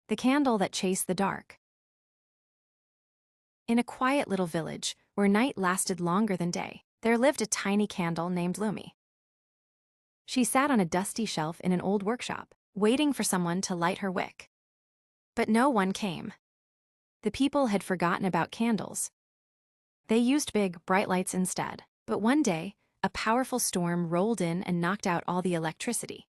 the candle that chased the dark. In a quiet little village, where night lasted longer than day, there lived a tiny candle named Lumi. She sat on a dusty shelf in an old workshop, waiting for someone to light her wick. But no one came. The people had forgotten about candles. They used big, bright lights instead. But one day, a powerful storm rolled in and knocked out all the electricity.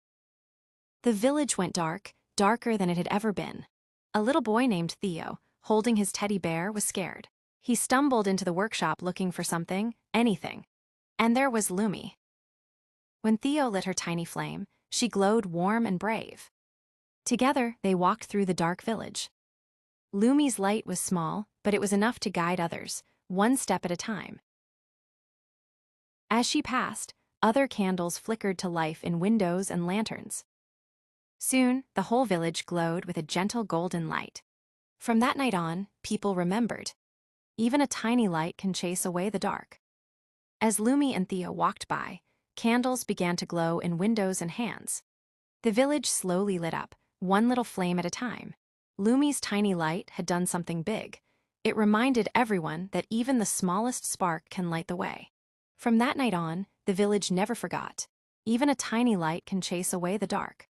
The village went dark, darker than it had ever been. A little boy named Theo, holding his teddy bear, was scared. He stumbled into the workshop looking for something, anything. And there was Lumi. When Theo lit her tiny flame, she glowed warm and brave. Together, they walked through the dark village. Lumi's light was small, but it was enough to guide others, one step at a time. As she passed, other candles flickered to life in windows and lanterns. Soon, the whole village glowed with a gentle golden light. From that night on, people remembered. Even a tiny light can chase away the dark. As Lumi and Theo walked by, candles began to glow in windows and hands. The village slowly lit up, one little flame at a time. Lumi's tiny light had done something big. It reminded everyone that even the smallest spark can light the way. From that night on, the village never forgot. Even a tiny light can chase away the dark.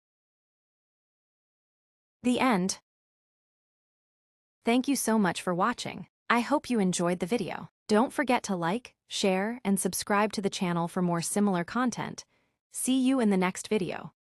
The end. Thank you so much for watching. I hope you enjoyed the video. Don't forget to like, share, and subscribe to the channel for more similar content. See you in the next video.